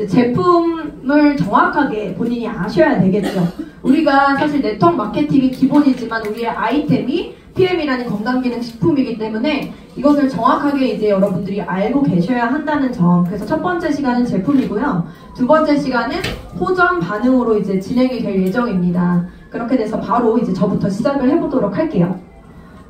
제품을 정확하게 본인이 아셔야 되겠죠. 우리가 사실 네트워크 마케팅이 기본이지만 우리의 아이템이 PM이라는 건강기능식품이기 때문에 이것을 정확하게 이제 여러분들이 알고 계셔야 한다는 점. 그래서 첫 번째 시간은 제품이고요. 두 번째 시간은 호전 반응으로 이제 진행이 될 예정입니다. 그렇게 돼서 바로 이제 저부터 시작을 해보도록 할게요.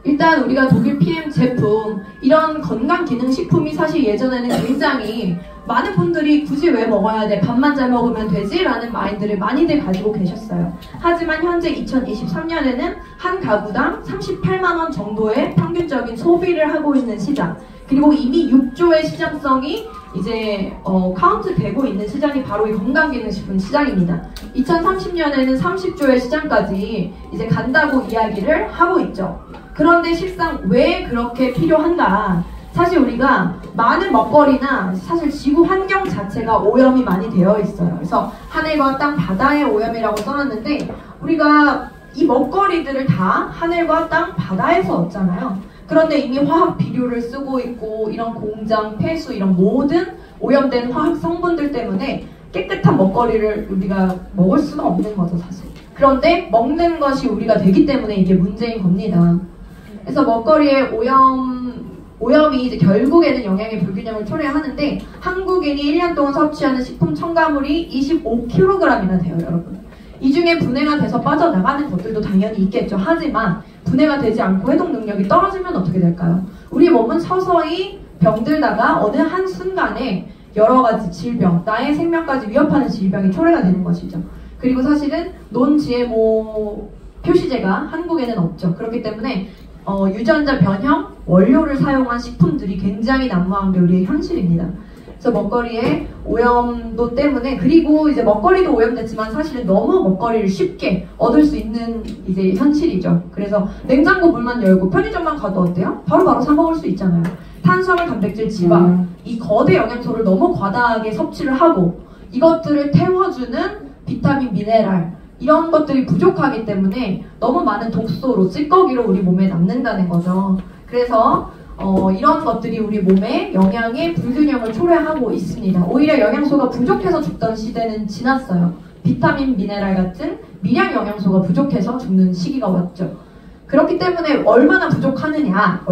일단 우리가 독일 PM 제품, 이런 건강기능식품이 사실 예전에는 굉장히 많은 분들이 굳이 왜 먹어야 돼? 밥만 잘 먹으면 되지? 라는 마인드를 많이들 가지고 계셨어요. 하지만 현재 2023년에는 한 가구당 38만원 정도의 평균적인 소비를 하고 있는 시장, 그리고 이미 6조의 시장성이 이제 카운트 되고 있는 시장이 바로 이 건강기능식품 시장입니다. 2030년에는 30조의 시장까지 이제 간다고 이야기를 하고 있죠. 그런데 실상 왜 그렇게 필요한가? 사실 우리가 많은 먹거리나 사실 지구 환경 자체가 오염이 많이 되어 있어요. 그래서 하늘과 땅, 바다의 오염이라고 써놨는데 우리가 이 먹거리들을 다 하늘과 땅, 바다에서 얻잖아요. 그런데 이미 화학 비료를 쓰고 있고 이런 공장, 폐수 이런 모든 오염된 화학 성분들 때문에 깨끗한 먹거리를 우리가 먹을 수가 없는 거죠, 사실. 그런데 먹는 것이 우리가 되기 때문에 이게 문제인 겁니다. 그래서 먹거리의 오염이 이제 결국에는 영양의 불균형을 초래하는데 한국인이 1년 동안 섭취하는 식품 첨가물이 25kg이나 돼요, 여러분. 이 중에 분해가 돼서 빠져나가는 것들도 당연히 있겠죠. 하지만 분해가 되지 않고 해독 능력이 떨어지면 어떻게 될까요? 우리 몸은 서서히 병들다가 어느 한순간에 여러 가지 질병, 나의 생명까지 위협하는 질병이 초래가 되는 것이죠. 그리고 사실은 논-GMO 표시제가 한국에는 없죠. 그렇기 때문에 유전자 변형 원료를 사용한 식품들이 굉장히 난무한 게 우리의 현실입니다. 그래서 먹거리의 오염도 때문에, 그리고 이제 먹거리도 오염됐지만 사실은 너무 먹거리를 쉽게 얻을 수 있는 이제 현실이죠. 그래서 냉장고 문만 열고 편의점만 가도 어때요? 바로바로 사 먹을 수 있잖아요. 탄수화물, 단백질, 지방, 이 거대 영양소를 너무 과다하게 섭취를 하고 이것들을 태워주는 비타민, 미네랄 이런 것들이 부족하기 때문에 너무 많은 독소로, 찌꺼기로 우리 몸에 남는다는 거죠. 그래서 이런 것들이 우리 몸에 영양의 불균형을 초래하고 있습니다. 오히려 영양소가 부족해서 죽던 시대는 지났어요. 비타민, 미네랄 같은 미량 영양소가 부족해서 죽는 시기가 왔죠. 그렇기 때문에 얼마나 부족하냐면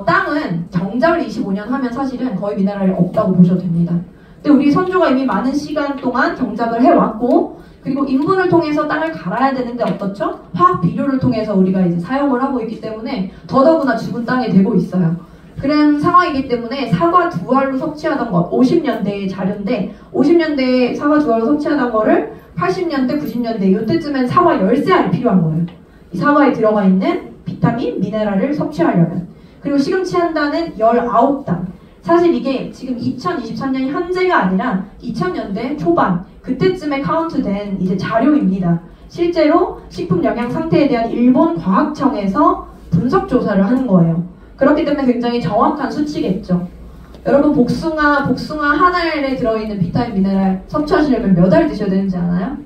땅은 정작을 25년 하면 사실은 거의 미네랄이 없다고 보셔도 됩니다. 근데 우리 선조가 이미 많은 시간 동안 정작을 해왔고, 그리고 인분을 통해서 땅을 갈아야 되는데 어떻죠? 화학 비료를 통해서 우리가 이제 사용을 하고 있기 때문에 더더구나 죽은 땅이 되고 있어요. 그런 상황이기 때문에 사과 두 알로 섭취하던 것, 50년대의 자료인데 50년대에 사과 두 알로 섭취하던 거를 80년대, 90년대 이때쯤엔 사과 13알이 필요한 거예요. 이 사과에 들어가 있는 비타민, 미네랄을 섭취하려면. 그리고 시금치 한 단은 19단. 사실 이게 지금 2023년 현재가 아니라 2000년대 초반 그때쯤에 카운트된 이제 자료입니다. 실제로 식품 영양 상태에 대한 일본 과학청에서 분석 조사를 하는 거예요. 그렇기 때문에 굉장히 정확한 수치겠죠. 여러분 복숭아 한 알에 들어있는 비타민, 미네랄 섭취하시려면 몇 알 드셔야 되는지 아나요?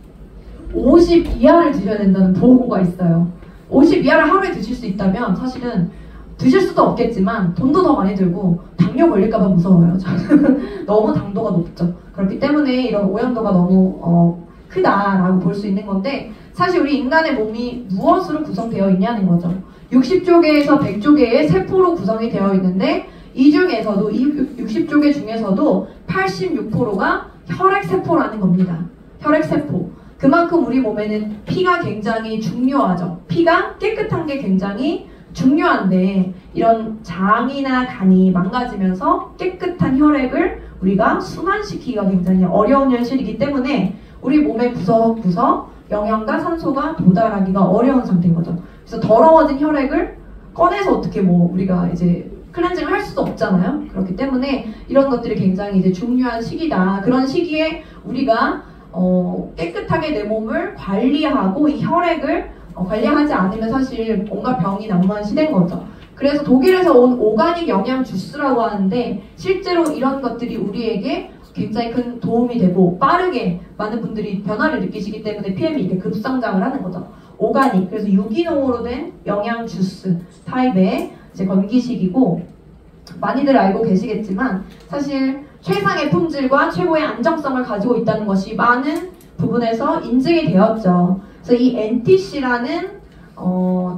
52알을 드셔야 된다는 보고가 있어요. 52알을 하루에 드실 수 있다면 사실은 드실 수도 없겠지만 돈도 더 많이 들고 당뇨 걸릴까봐 무서워요. 저는 너무 당도가 높죠. 그렇기 때문에 이런 오염도가 너무 크다라고 볼 수 있는 건데, 사실 우리 인간의 몸이 무엇으로 구성되어 있냐는 거죠. 60조개에서 100조개의 세포로 구성이 되어 있는데 이 중에서도 이 60조개 중에서도 86%가 혈액세포라는 겁니다. 혈액세포. 그만큼 우리 몸에는 피가 굉장히 중요하죠. 피가 깨끗한 게 굉장히 중요한데 이런 장이나 간이 망가지면서 깨끗한 혈액을 우리가 순환시키기가 굉장히 어려운 현실이기 때문에 우리 몸의 구석구석 영양과 산소가 도달하기가 어려운 상태인 거죠. 그래서 더러워진 혈액을 꺼내서 어떻게 우리가 이제 클렌징을 할 수도 없잖아요. 그렇기 때문에 이런 것들이 굉장히 이제 중요한 시기다. 그런 시기에 우리가 깨끗하게 내 몸을 관리하고 이 혈액을 관리하지 않으면 사실 온갖 병이 난무한 시대인 거죠. 그래서 독일에서 온 오가닉 영양 주스라고 하는데 실제로 이런 것들이 우리에게 굉장히 큰 도움이 되고 빠르게 많은 분들이 변화를 느끼시기 때문에 PM이 이렇게 급성장을 하는 거죠. 오가닉, 그래서 유기농으로 된 영양 주스 타입의 이제 건기식이고, 많이들 알고 계시겠지만 사실 최상의 품질과 최고의 안정성을 가지고 있다는 것이 많은 부분에서 인증이 되었죠. 그래서 이 NTC라는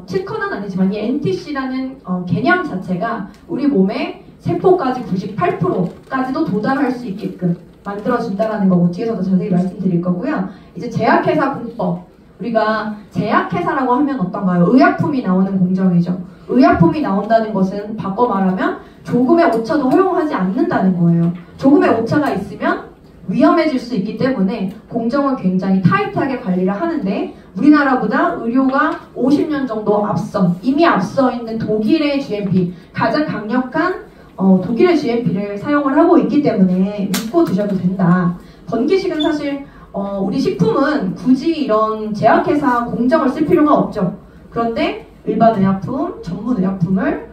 특허는 아니지만 이 NTC라는 개념 자체가 우리 몸의 세포까지 98%까지도 도달할 수 있게끔 만들어준다라는 거고 뒤에서도 자세히 말씀드릴 거고요. 이제 제약회사 공법. 우리가 제약회사라고 하면 어떤가요? 의약품이 나오는 공정이죠. 의약품이 나온다는 것은 바꿔 말하면 조금의 오차도 허용하지 않는다는 거예요. 조금의 오차가 있으면 위험해질 수 있기 때문에 공정을 굉장히 타이트하게 관리를 하는데 우리나라보다 의료가 50년 정도 이미 앞서 있는 독일의 GMP, 가장 강력한 독일의 GMP를 사용을 하고 있기 때문에 믿고 드셔도 된다. 건기식은 사실 우리 식품은 굳이 이런 제약회사 공정을 쓸 필요가 없죠. 그런데 일반 의약품, 전문 의약품을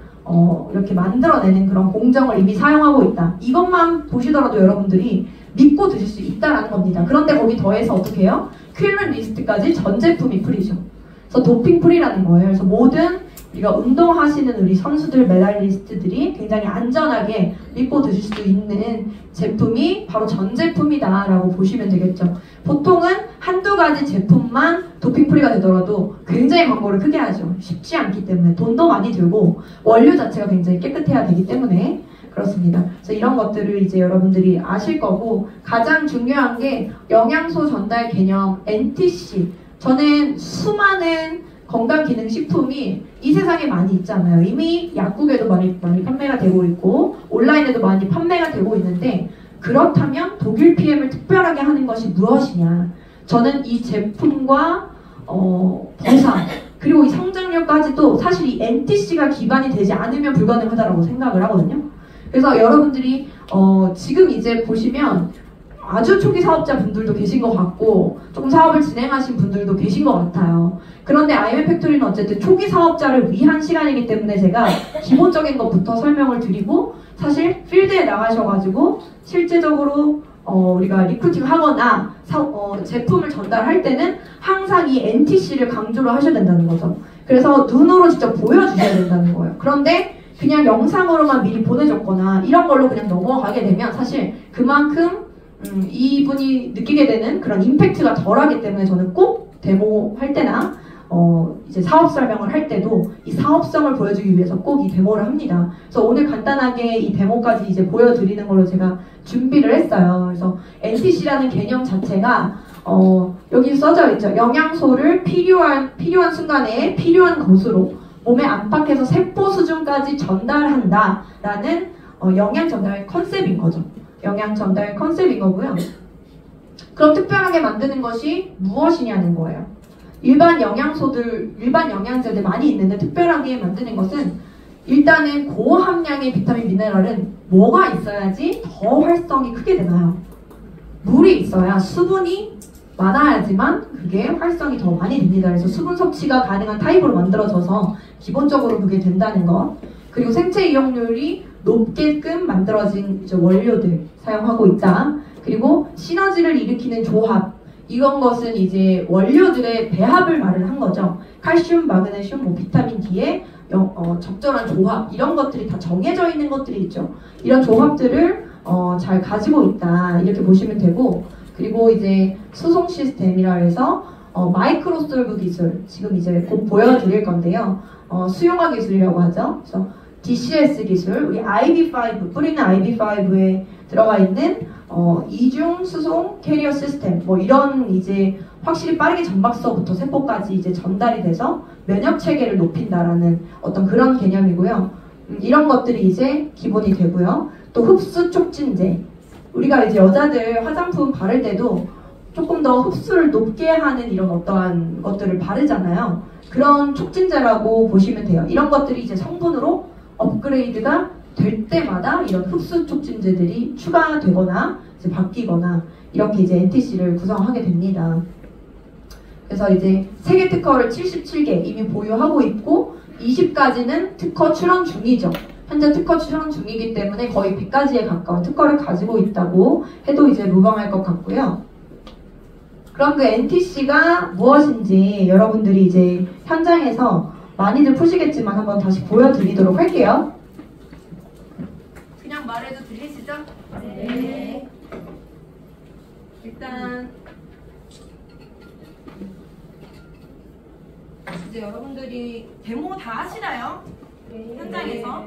이렇게 만들어내는 그런 공정을 이미 사용하고 있다. 이것만 보시더라도 여러분들이 믿고 드실 수 있다는 겁니다. 그런데 거기 더해서 어떻게 해요? 퀼런 리스트까지 전 제품이 프리죠. 그래서 도핑 프리라는 거예요. 그래서 모든 우리가 운동하시는 우리 선수들, 메달리스트들이 굉장히 안전하게 믿고 드실 수 있는 제품이 바로 전 제품이다 라고 보시면 되겠죠. 보통은 한두 가지 제품만 도핑 프리가 되더라도 굉장히 광고를 크게 하죠. 쉽지 않기 때문에 돈도 많이 들고 원료 자체가 굉장히 깨끗해야 되기 때문에 그렇습니다. 그래서 이런 것들을 이제 여러분들이 아실 거고 가장 중요한 게 영양소 전달 개념 NTC. 저는 수많은 건강기능식품이 이 세상에 많이 있잖아요. 이미 약국에도 많이 판매가 되고 있고 온라인에도 많이 판매가 되고 있는데 그렇다면 독일 PM을 특별하게 하는 것이 무엇이냐. 저는 이 제품과 보상 그리고 이 성장률까지도 사실 이 NTC가 기반이 되지 않으면 불가능하다고 생각을 하거든요. 그래서 여러분들이 지금 이제 보시면 아주 초기 사업자 분들도 계신 것 같고 조금 사업을 진행하신 분들도 계신 것 같아요. 그런데 IM 팩토리는 어쨌든 초기 사업자를 위한 시간이기 때문에 제가 기본적인 것부터 설명을 드리고 사실 필드에 나가셔가지고 실제적으로 우리가 리크루팅 하거나 제품을 전달할 때는 항상 이 NTC를 강조를 하셔야 된다는 거죠. 그래서 눈으로 직접 보여주셔야 된다는 거예요. 그런데 그냥 영상으로만 미리 보내줬거나 이런 걸로 그냥 넘어가게 되면 사실 그만큼 이분이 느끼게 되는 그런 임팩트가 덜하기 때문에 저는 꼭 데모 할 때나 이제 사업 설명을 할 때도 이 사업성을 보여주기 위해서 꼭 이 데모를 합니다. 그래서 오늘 간단하게 이 데모까지 이제 보여드리는 걸로 제가 준비를 했어요. 그래서 NTC라는 개념 자체가 여기 써져 있죠. 영양소를 필요한 순간에 필요한 것으로 몸에 안팎에서 세포 수준까지 전달한다 라는 영양 전달 컨셉인 거죠. 영양 전달 컨셉인 거고요. 그럼 특별하게 만드는 것이 무엇이냐는 거예요. 일반 영양제들 많이 있는데 특별하게 만드는 것은 일단은 고함량의 비타민 미네랄은 뭐가 있어야지 더 활성이 크게 되나요? 물이 있어야 수분이 많아야지만 그게 활성이 더 많이 됩니다. 그래서 수분 섭취가 가능한 타입으로 만들어져서 기본적으로 그게 된다는 것. 그리고 생체 이용률이 높게끔 만들어진 이제 원료들 사용하고 있다. 그리고 시너지를 일으키는 조합. 이런 것은 이제 원료들의 배합을 말을 한 거죠. 칼슘, 마그네슘, 비타민 D의 적절한 조합. 이런 것들이 다 정해져 있는 것들이 있죠. 이런 조합들을 잘 가지고 있다. 이렇게 보시면 되고 그리고 이제 수송 시스템이라 해서 마이크로솔브 기술. 지금 이제 곧 보여드릴 건데요. 수용화 기술이라고 하죠. 그래서 DCS 기술, 우리 IB5, 뿌리는 IB5에 들어가 있는 이중 수송 캐리어 시스템, 뭐 이런 이제 확실히 빠르게 점박서부터 세포까지 이제 전달이 돼서 면역 체계를 높인다라는 어떤 그런 개념이고요. 이런 것들이 이제 기본이 되고요. 또 흡수 촉진제, 우리가 이제 여자들 화장품 바를 때도 조금 더 흡수를 높게 하는 이런 어떠한 것들을 바르잖아요. 그런 촉진제라고 보시면 돼요. 이런 것들이 이제 성분으로 업그레이드가 될 때마다 이런 흡수 촉진제들이 추가되거나 이제 바뀌거나 이렇게 이제 NTC를 구성하게 됩니다. 그래서 이제 세계 특허를 77개 이미 보유하고 있고 20가지는 특허 출원 중이죠. 현재 특허 출원 중이기 때문에 거의 100가지에 가까운 특허를 가지고 있다고 해도 이제 무방할 것 같고요. 그럼 그 NTC가 무엇인지 여러분들이 이제 현장에서 많이들 푸시겠지만 한번 다시 보여드리도록 할게요. 그냥 말해도 들리시죠? 네. 네. 일단 이제 여러분들이 데모 다 하시나요? 네. 현장에서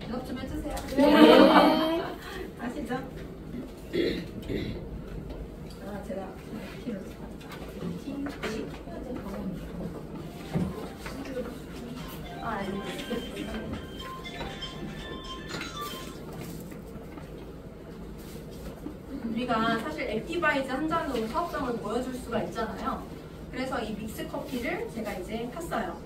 대답 좀 해주세요. 네. 아시죠? 아 제가 티를 우리가 사실 액티바이즈 한 잔으로 사업성을 보여줄 수가 있잖아요. 그래서 이 믹스 커피를 제가 이제 탔어요.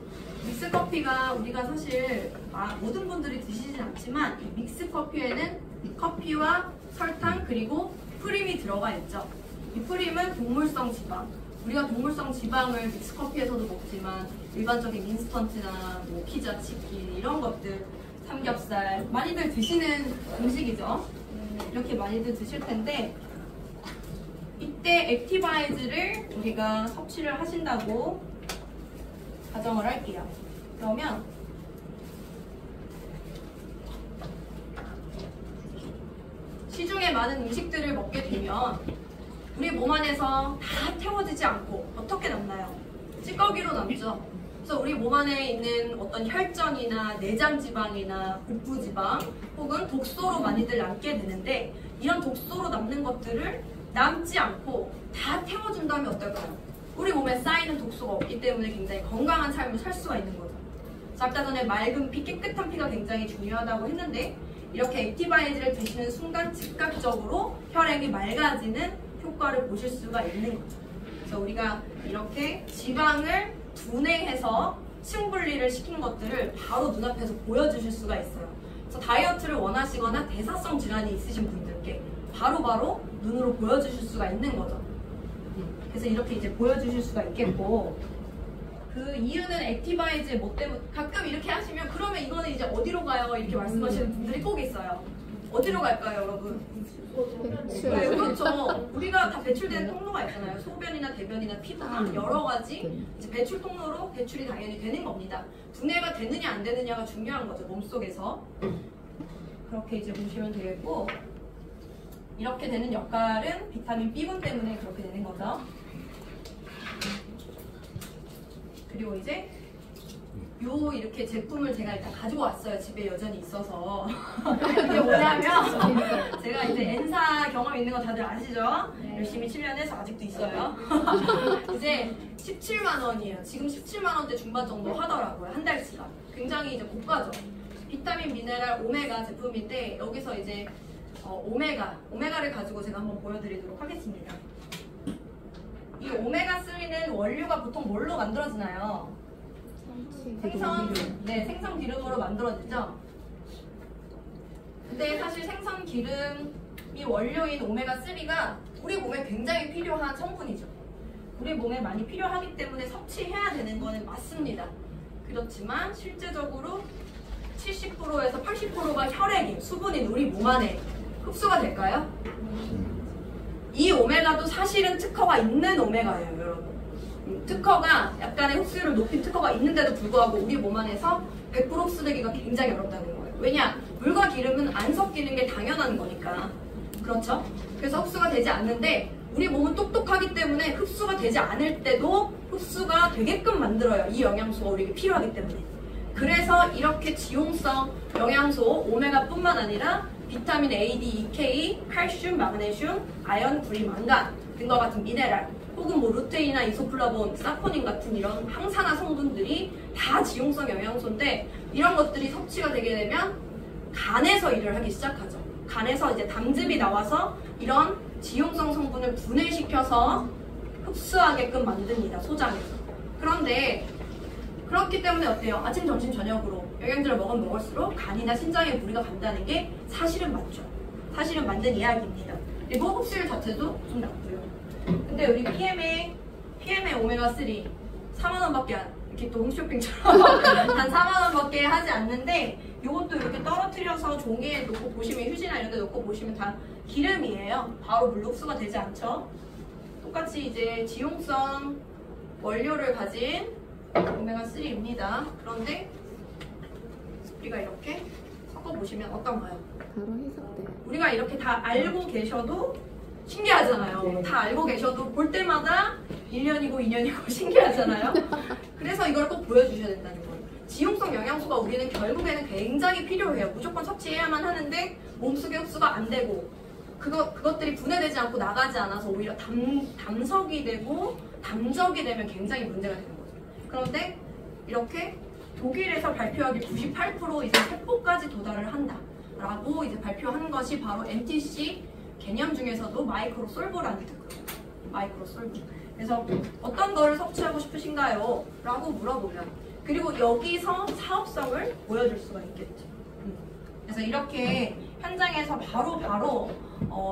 믹스 커피가 우리가 사실 모든 분들이 드시진 않지만 이 믹스 커피에는 커피와 설탕 그리고 프림이 들어가 있죠. 이 프림은 동물성 지방. 우리가 동물성 지방을 믹스 커피에서도 먹지만 일반적인 인스턴트나 뭐 피자, 치킨 이런 것들, 삼겹살 많이들 드시는 음식이죠. 이렇게 많이들 드실 텐데 이때 액티바이즈를 우리가 섭취를 하신다고 가정을 할게요. 그러면 시중에 많은 음식들을 먹게 되면 우리 몸 안에서 다 태워지지 않고 어떻게 남나요? 찌꺼기로 남죠. 그래서 우리 몸 안에 있는 어떤 혈전이나 내장지방이나 복부지방 혹은 독소로 많이들 남게 되는데 이런 독소로 남는 것들을 남지 않고 다 태워준다면 어떨까요? 우리 몸에 쌓이는 독소가 없기 때문에 굉장히 건강한 삶을 살 수가 있는 거죠. 아까 전에 맑은 피, 깨끗한 피가 굉장히 중요하다고 했는데 이렇게 액티바이즈를 드시는 순간 즉각적으로 혈액이 맑아지는 효과를 보실 수가 있는 거죠. 그래서 우리가 이렇게 지방을 분해해서 층분리를 시킨 것들을 바로 눈앞에서 보여주실 수가 있어요. 그래서 다이어트를 원하시거나 대사성 질환이 있으신 분들께 바로바로 눈으로 보여주실 수가 있는 거죠. 그래서 이렇게 이제 보여주실 수가 있겠고 그 이유는 액티바이즈의 뭐 때문에 가끔 이렇게 하시면 그러면 이거는 이제 어디로 가요? 이렇게 말씀하시는 분들이 꼭 있어요. 어디로 갈까요, 여러분? 네, 그렇죠. 우리가 다 배출되는 통로가 있잖아요. 소변이나 대변이나 피부나 여러 가지 이제 배출 통로로 배출이 당연히 되는 겁니다. 분해가 되느냐 안 되느냐가 중요한 거죠, 몸속에서. 그렇게 이제 보시면 되겠고 이렇게 되는 역할은 비타민 B군 때문에 그렇게 되는 거죠. 그리고 이제 요 이렇게 제품을 제가 일단 가지고 왔어요. 집에 여전히 있어서. 이게 뭐냐면 제가 이제 N사 경험 있는 거 다들 아시죠? 네. 열심히 7년 해서 아직도 있어요. 이제 17만 원이에요. 지금 17만 원대 중반 정도 하더라고요. 한 달치가. 굉장히 이제 고가죠. 비타민 미네랄 오메가 제품인데 여기서 이제 오메가를 가지고 제가 한번 보여드리도록 하겠습니다. 이 오메가3는 원료가 보통 뭘로 만들어지나요? 생선 기름으로 만들어지죠. 근데 사실 생선 기름이 원료인 오메가3가 우리 몸에 굉장히 필요한 성분이죠. 우리 몸에 많이 필요하기 때문에 섭취해야 되는 거는 맞습니다. 그렇지만 실제적으로 70%에서 80%가 혈액이 수분인 우리 몸 안에 흡수가 될까요? 이 오메가도 사실은 특허가 있는 오메가예요, 여러분. 특허가 약간의 흡수율을 높인 특허가 있는데도 불구하고 우리 몸 안에서 100% 흡수되기가 굉장히 어렵다는 거예요. 왜냐? 물과 기름은 안 섞이는 게 당연한 거니까. 그렇죠? 그래서 흡수가 되지 않는데 우리 몸은 똑똑하기 때문에 흡수가 되지 않을 때도 흡수가 되게끔 만들어요. 이 영양소가 우리에게 필요하기 때문에. 그래서 이렇게 지용성 영양소 오메가뿐만 아니라 비타민 A, D, E, K, 칼슘, 마그네슘, 아연, 구리, 망간 등과 같은 미네랄 혹은 뭐 루테인이나 이소플라본, 사포닌 같은 이런 항산화 성분들이 다 지용성 영양소인데 이런 것들이 섭취가 되게 되면 간에서 일을 하기 시작하죠. 간에서 이제 당즙이 나와서 이런 지용성 성분을 분해시켜서 흡수하게끔 만듭니다. 소장에서. 그런데 그렇기 때문에 어때요? 아침, 점심, 저녁으로 영양제를 먹으면 먹을수록 간이나 신장에 무리가 간다는 게 사실은 맞죠. 사실은 맞는 이야기입니다. 그리고 흡수율 자체도 좀 낮고요. 근데 우리 PM의 오메가3 4만원밖에 이렇게 또 홈쇼핑처럼 한 4만원밖에 하지 않는데 이것도 이렇게 떨어뜨려서 종이에 놓고 보시면 휴지나 이런 데 놓고 보시면 다 기름이에요. 바로 물로 흡수가 되지 않죠. 똑같이 이제 지용성 원료를 가진 오메가3입니다. 그런데 우리가 이렇게 섞어보시면 어떤가요? 바로 해석돼요. 우리가 이렇게 다 알고 계셔도 신기하잖아요. 네. 다 알고 계셔도 볼 때마다 1년이고 2년이고 신기하잖아요. 그래서 이걸 꼭 보여주셔야 된다는 거예요. 지용성 영양소가 우리는 결국에는 굉장히 필요해요. 무조건 섭취해야만 하는데 몸속에 흡수가 안 되고 그것들이 분해되지 않고 나가지 않아서 오히려 담석이 되고 담적이 되면 굉장히 문제가 되는 거죠. 그런데 이렇게 독일에서 발표하기 98% 이제 세포까지 도달을 한다 라고 이제 발표한 것이 바로 MTC 개념 중에서도 마이크로솔브라는 거예요. 마이크로솔브. 그래서 어떤 거를 섭취하고 싶으신가요? 라고 물어보면, 그리고 여기서 사업성을 보여줄 수가 있겠죠. 그래서 이렇게 현장에서 바로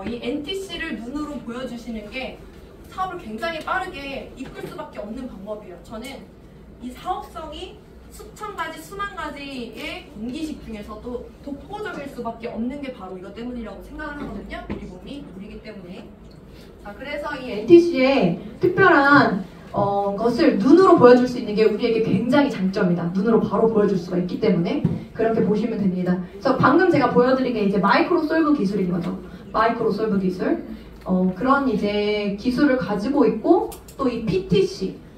이 NTC를 눈으로 보여주시는 게 사업을 굉장히 빠르게 이끌 수밖에 없는 방법이에요. 저는 이 사업성이 수천 가지, 수만 가지의 공기식 중에서도 독보적일 수밖에 없는 게 바로 이것 때문이라고 생각을 하거든요. 우리 몸이 우리기 때문에. 자, 그래서 이 NTC의 특별한 것을 눈으로 보여줄 수 있는 게 우리에게 굉장히 장점이다. 눈으로 바로 보여줄 수가 있기 때문에 그렇게 보시면 됩니다. 그래서 방금 제가 보여드린 게 이제 마이크로솔브 기술인 거죠. 마이크로솔브 기술. 그런 이제 기술을 가지고 있고, 또 이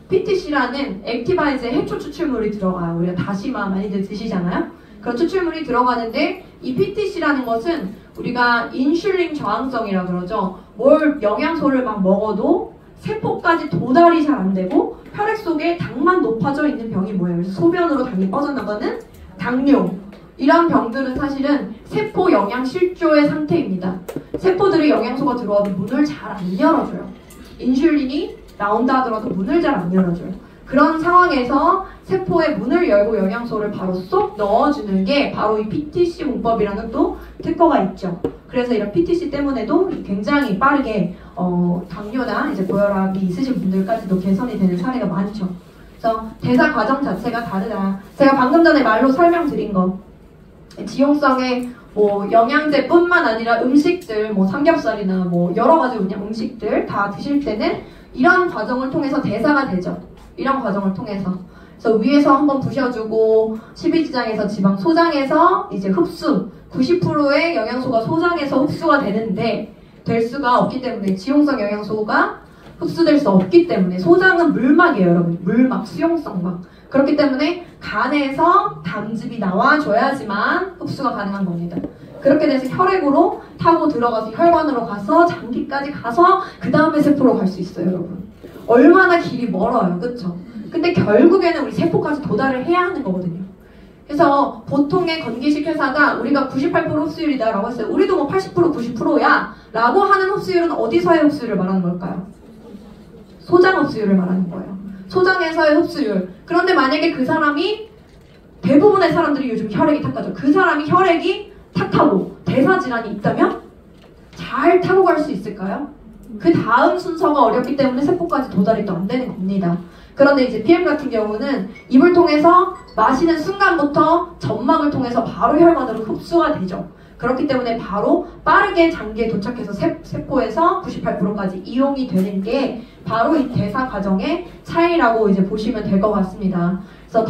PTC라는 액티바이즈의 해초 추출물이 들어가요. 우리가 다시마 많이들 드시잖아요. 그런 추출물이 들어가는데, 이 PTC라는 것은 우리가 인슐린 저항성이라 그러죠. 뭘 영양소를 막 먹어도 세포까지 도달이 잘 안 되고 혈액 속에 당만 높아져 있는 병이 뭐예요? 그래서 소변으로 당이 빠져나가는 당뇨. 이런 병들은 사실은 세포 영양 실조의 상태입니다. 세포들이 영양소가 들어와도 문을 잘 안 열어줘요. 인슐린이 나온다 하더라도 문을 잘 안 열어줘요. 그런 상황에서 세포의 문을 열고 영양소를 바로 쏙 넣어주는 게 바로 이 PTC 공법이라는 또 특허가 있죠. 그래서 이런 PTC 때문에도 굉장히 빠르게 당뇨나 이제 고혈압이 있으신 분들까지도 개선이 되는 사례가 많죠. 그래서 대사 과정 자체가 다르다. 제가 방금 전에 말로 설명드린 거, 지용성의 뭐 영양제뿐만 아니라 음식들, 뭐 삼겹살이나 뭐 여러 가지 음식들 다 드실 때는 이런 과정을 통해서 대사가 되죠. 이런 과정을 통해서. 그래서 위에서 한번 부셔주고, 십이지장에서 지방 소장해서 이제 흡수, 90%의 영양소가 소장해서 흡수가 되는데 될 수가 없기 때문에, 지용성 영양소가 흡수될 수 없기 때문에, 소장은 물막이에요, 여러분. 물막, 수용성막. 그렇기 때문에 간에서 담즙이 나와줘야지만 흡수가 가능한 겁니다. 그렇게 돼서 혈액으로 타고 들어가서 혈관으로 가서 장기까지 가서 그 다음에 세포로 갈 수 있어요, 여러분. 얼마나 길이 멀어요, 그쵸? 근데 결국에는 우리 세포까지 도달을 해야 하는 거거든요. 그래서 보통의 건기식 회사가 우리가 98% 흡수율이다 라고 했어요. 우리도 뭐 80% 90%야 라고 하는 흡수율은 어디서의 흡수율을 말하는 걸까요? 소장 흡수율을 말하는 거예요. 소장에서의 흡수율. 그런데 만약에 그 사람이, 대부분의 사람들이 요즘 혈액이 탁하죠. 그 사람이 혈액이 탁하고 대사질환이 있다면 잘 타고 갈 수 있을까요? 그 다음 순서가 어렵기 때문에 세포까지 도달이 또 안 되는 겁니다. 그런데 이제 PM 같은 경우는 입을 통해서 마시는 순간부터 점막을 통해서 바로 혈관으로 흡수가 되죠. 그렇기 때문에 바로 빠르게 장기에 도착해서 세포에서 98%까지 이용이 되는 게 바로 이 대사 과정의 차이라고 이제 보시면 될 것 같습니다. 그래서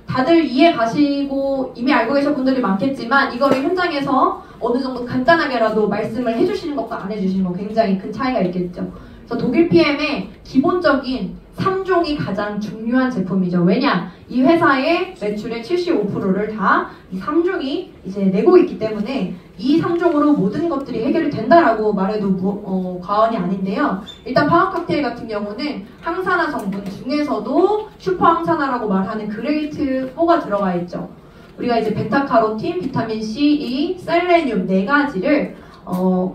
다들 이해 가시고 이미 알고 계신 분들이 많겠지만, 이거를 현장에서 어느 정도 간단하게라도 말씀을 해주시는 것과 안 해주시는 것 굉장히 큰 차이가 있겠죠. 그래서 독일 PM의 기본적인 3종이 가장 중요한 제품이죠. 왜냐? 이 회사의 매출의 75%를 다 이 3종이 이제 내고 있기 때문에 이 3종으로 모든 것들이 해결이 된다라고 말해도 과언이 아닌데요. 일단 파워 칵테일 같은 경우는 항산화 성분 중에서도 슈퍼 항산화라고 말하는 그레이트 4가 들어가 있죠. 우리가 이제 베타카로틴, 비타민 C, E, 셀레늄 4가지를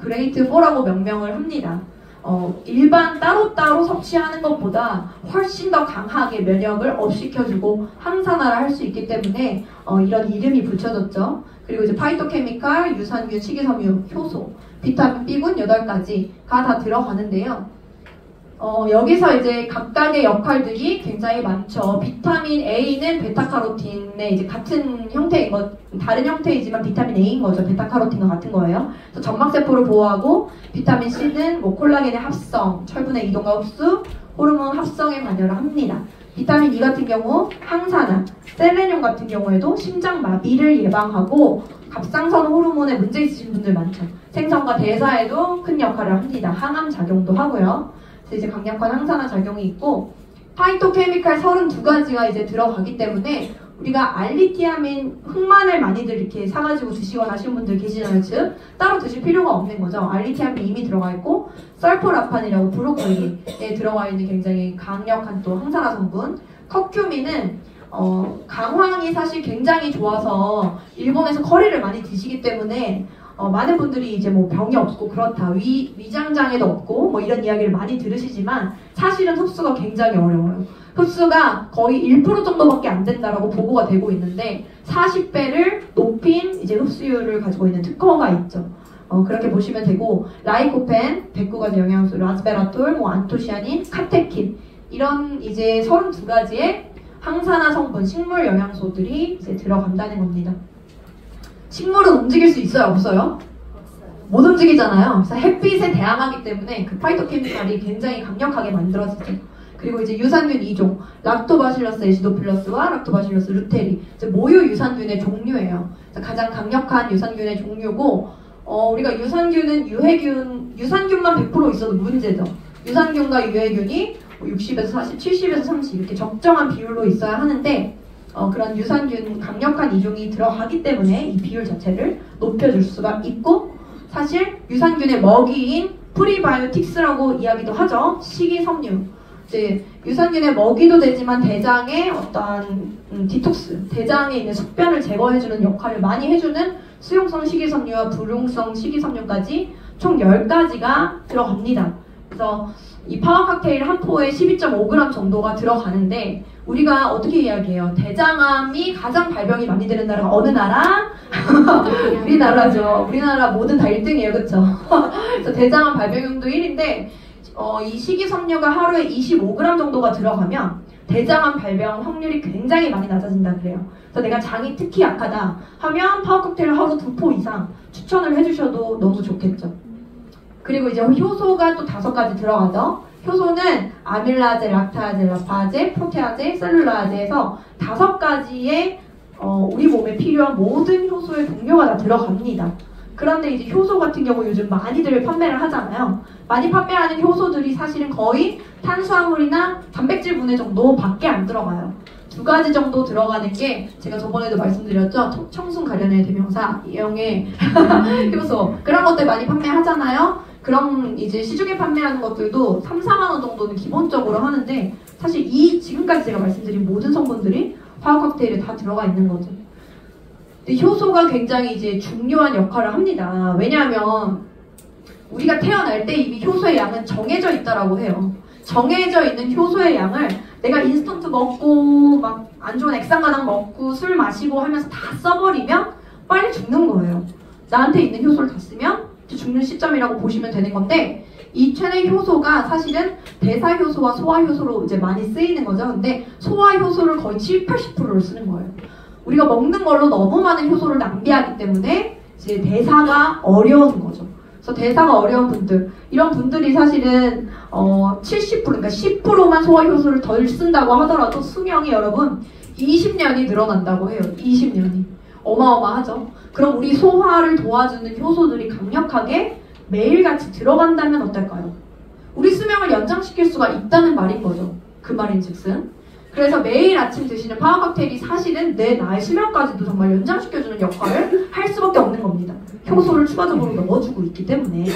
그레이트 4라고 명명을 합니다. 일반 따로따로 섭취하는 것보다 훨씬 더 강하게 면역을 업시켜주고 항산화를 할 수 있기 때문에 이런 이름이 붙여졌죠. 그리고 이제 파이토케미칼, 유산균, 식이섬유, 효소, 비타민 B군 8가지가 다 들어가는데요. 여기서 이제 각각의 역할들이 굉장히 많죠. 비타민 A는 베타카로틴의 이제 같은 형태인 것, 다른 형태이지만 비타민 A인 거죠. 베타카로틴과 같은 거예요. 그래서 점막세포를 보호하고, 비타민 C는 뭐 콜라겐의 합성, 철분의 이동과 흡수, 호르몬 합성에 관여를 합니다. 비타민 E 같은 경우 항산화, 셀레늄 같은 경우에도 심장마비를 예방하고, 갑상선 호르몬에 문제 있으신 분들 많죠. 생성과 대사에도 큰 역할을 합니다. 항암 작용도 하고요. 그래서 이제 강력한 항산화 작용이 있고 파이토케미칼 32가지가 이제 들어가기 때문에 우리가 알리티아민 흑마늘 많이들 이렇게 사가지고 드시거나 하시는 분들 계시잖아요. 즉 따로 드실 필요가 없는 거죠. 알리티아민 이미 들어가 있고 설포라판이라고 브로콜리에 들어가 있는 굉장히 강력한 또 항산화 성분. 커큐민은 강황이 사실 굉장히 좋아서 일본에서 커리를 많이 드시기 때문에 많은 분들이 이제 뭐 병이 없고 그렇다, 위장장애도 없고 뭐 이런 이야기를 많이 들으시지만 사실은 흡수가 굉장히 어려워요. 흡수가 거의 1% 정도밖에 안 된다라고 보고가 되고 있는데 40배를 높인 이제 흡수율을 가지고 있는 특허가 있죠. 그렇게 보시면 되고 라이코펜, 109가지 영양소, 라즈베라톨, 뭐 안토시아닌, 카테킨 이런 이제 32가지의 항산화 성분, 식물 영양소들이 이제 들어간다는 겁니다. 식물은 움직일 수 있어요? 없어요? 못 움직이잖아요. 그래서 햇빛에 대항하기 때문에 그 파이토케미칼이 굉장히 강력하게 만들어지죠. 그리고 이제 유산균 2종, 락토바실러스 에시도필러스와 락토바실러스 루테리, 이제 모유 유산균의 종류예요. 가장 강력한 유산균의 종류고, 우리가 유산균은 유산균만 100% 있어도 문제죠. 유산균과 유해균이 60에서 40, 70에서 30 이렇게 적정한 비율로 있어야 하는데 그런 유산균 강력한 이종이 들어가기 때문에 이 비율 자체를 높여줄 수가 있고 사실 유산균의 먹이인 프리바이오틱스라고 이야기도 하죠. 식이섬유. 이제 유산균의 먹이도 되지만 대장의 어떤 디톡스, 대장에 있는 숙변을 제거해주는 역할을 많이 해주는 수용성 식이섬유와 불용성 식이섬유까지 총 10가지가 들어갑니다. 그래서 이 파워 칵테일 한 포에 12.5g 정도가 들어가는데 우리가 어떻게 이야기해요? 대장암이 가장 발병이 많이 되는 나라가 어느 나라? 우리나라죠. 우리나라 뭐든 다 1등이에요. 그쵸? 그래서 대장암 발병률도 1인데 이 식이섬유가 하루에 25g 정도가 들어가면 대장암 발병 확률이 굉장히 많이 낮아진다 그래요. 그래서 내가 장이 특히 약하다 하면 파워 칵테일 하루 2포 이상 추천을 해주셔도 너무 좋겠죠. 그리고 이제 효소가 또 5가지 들어가죠. 효소는 아밀라제, 락타제, 라파제, 프로테아제, 셀룰라제에서 5가지의 우리 몸에 필요한 모든 효소의 종류가 다 들어갑니다. 그런데 이제 효소 같은 경우 요즘 많이들 판매를 하잖아요. 많이 판매하는 효소들이 사실은 거의 탄수화물이나 단백질 분해 정도밖에 안 들어가요. 2가지 정도 들어가는 게 제가 저번에도 말씀드렸죠. 청순 가련의 대명사, 이영의 효소 그런 것들 많이 판매하잖아요. 그럼 이제 시중에 판매하는 것들도 3, 4만 원 정도는 기본적으로 하는데 사실 지금까지 제가 말씀드린 모든 성분들이 파워 칵테일에 다 들어가 있는 거죠. 근데 효소가 굉장히 이제 중요한 역할을 합니다. 왜냐하면 우리가 태어날 때 이미 효소의 양은 정해져 있다라고 해요. 정해져 있는 효소의 양을 내가 인스턴트 먹고 막 안 좋은 액상가당 먹고 술 마시고 하면서 다 써버리면 빨리 죽는 거예요. 나한테 있는 효소를 다 쓰면 죽는 시점이라고 보시면 되는 건데 이 체내 효소가 사실은 대사 효소와 소화 효소로 이제 많이 쓰이는 거죠. 근데 소화 효소를 거의 70, 80%를 쓰는 거예요. 우리가 먹는 걸로 너무 많은 효소를 낭비하기 때문에 이제 대사가 어려운 거죠. 그래서 대사가 어려운 분들, 이런 분들이 사실은 70% 그러니까 10%만 소화 효소를 덜 쓴다고 하더라도 수명이 여러분 20년이 늘어난다고 해요. 20년이. 어마어마하죠. 그럼 우리 소화를 도와주는 효소들이 강력하게 매일같이 들어간다면 어떨까요? 우리 수명을 연장시킬 수가 있다는 말인 거죠. 그 말인즉슨. 그래서 매일 아침 드시는 파워 칵테일이 사실은 내 나의 수명까지도 정말 연장시켜주는 역할을 할 수밖에 없는 겁니다. 효소를 추가적으로 넣어주고 있기 때문에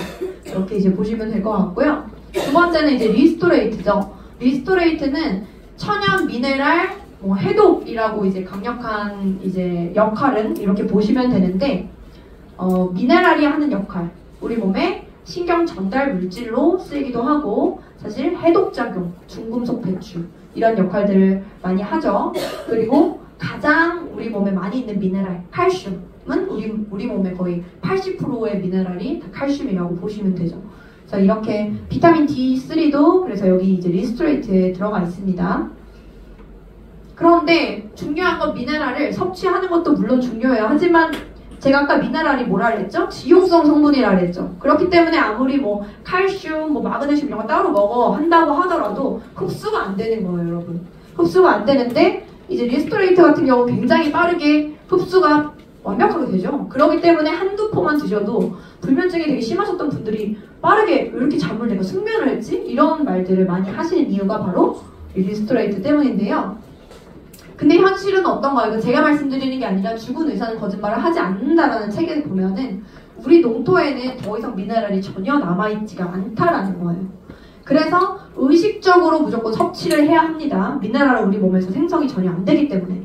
이렇게 이제 보시면 될 것 같고요. 2번째는 이제 리스토레이트죠. 리스토레이트는 천연 미네랄 해독이라고 이제 강력한 이제 역할은 이렇게 보시면 되는데 미네랄이 하는 역할, 우리 몸에 신경 전달 물질로 쓰이기도 하고 사실 해독작용, 중금속 배출 이런 역할들을 많이 하죠. 그리고 가장 우리 몸에 많이 있는 미네랄, 칼슘은 우리 몸에 거의 80%의 미네랄이 다 칼슘이라고 보시면 되죠. 그래서 이렇게 비타민 D3도 그래서 여기 이제 리스토레이트에 들어가 있습니다. 그런데 중요한 건 미네랄을 섭취하는 것도 물론 중요해요. 하지만 제가 아까 미네랄이 뭐라 그랬죠? 지용성 성분이라 그랬죠. 그렇기 때문에 아무리 뭐 칼슘, 마그네슘 이런 거 따로 먹어 한다고 하더라도 흡수가 안 되는 거예요, 여러분. 흡수가 안 되는데 이제 리스토레이트 같은 경우 굉장히 빠르게 흡수가 완벽하게 되죠. 그렇기 때문에 한두 포만 드셔도 불면증이 되게 심하셨던 분들이 빠르게 왜 이렇게 잠을 내가 숙면을 했지? 이런 말들을 많이 하시는 이유가 바로 이 리스토레이트 때문인데요. 근데 현실은 어떤가요? 이거 제가 말씀드리는 게 아니라 죽은 의사는 거짓말을 하지 않는다라는 책에 보면은 우리 농토에는 더 이상 미네랄이 전혀 남아있지가 않다라는 거예요. 그래서 의식적으로 무조건 섭취를 해야 합니다. 미네랄은 우리 몸에서 생성이 전혀 안 되기 때문에.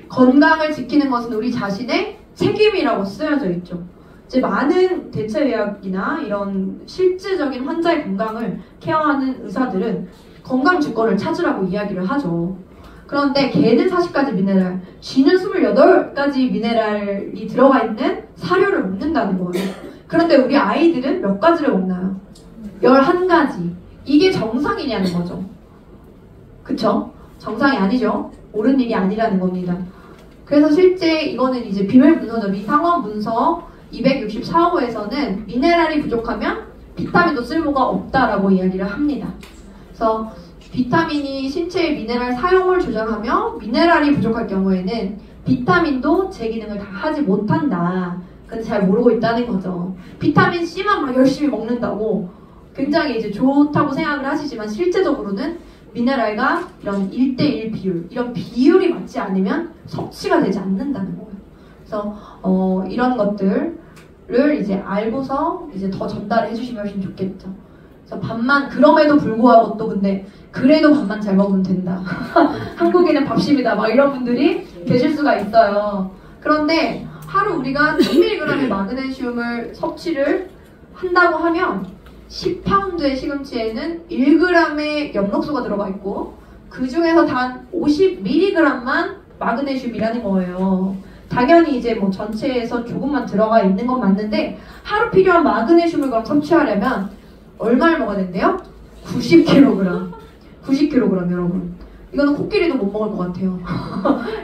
건강을 지키는 것은 우리 자신의 책임이라고 쓰여져 있죠. 이제 많은 대체의학이나 이런 실질적인 환자의 건강을 케어하는 의사들은 건강 주권을 찾으라고 이야기를 하죠. 그런데 개는 40가지 미네랄, 쥐는 28가지 미네랄이 들어가 있는 사료를 먹는다는 거예요. 그런데 우리 아이들은 몇 가지를 먹나요? 11가지. 이게 정상이냐는 거죠. 그쵸? 정상이 아니죠. 옳은 일이 아니라는 겁니다. 그래서 실제 이거는 이제 비밀 문서죠. 미상원 문서 264호에서는 미네랄이 부족하면 비타민도 쓸모가 없다라고 이야기를 합니다. 그래서 비타민이 신체의 미네랄 사용을 조절하며 미네랄이 부족할 경우에는 비타민도 제 기능을 다 하지 못한다. 그건 잘 모르고 있다는 거죠. 비타민 C만 막 열심히 먹는다고 굉장히 이제 좋다고 생각을 하시지만 실제적으로는 미네랄과 이런 1대1 비율, 이런 비율이 맞지 않으면 섭취가 되지 않는다는 거예요. 그래서 이런 것들을 이제 알고서 이제 더 전달해 주시면 훨씬 좋겠죠. 그래서 밥만, 그럼에도 불구하고 또 근데 그래도 밥만 잘 먹으면 된다. 한국인은 밥심이다. 막 이런 분들이 계실 수가 있어요. 그런데 하루 우리가 10mg의 마그네슘을 섭취를 한다고 하면 10파운드의 시금치에는 1g의 엽록소가 들어가 있고 그 중에서 단 50mg만 마그네슘이라는 거예요. 당연히 이제 뭐 전체에서 조금만 들어가 있는 건 맞는데 하루 필요한 마그네슘을 그럼 섭취하려면 얼마를 먹어야 된대요? 90kg. 90kg 여러분. 이거는 코끼리도 못 먹을 것 같아요.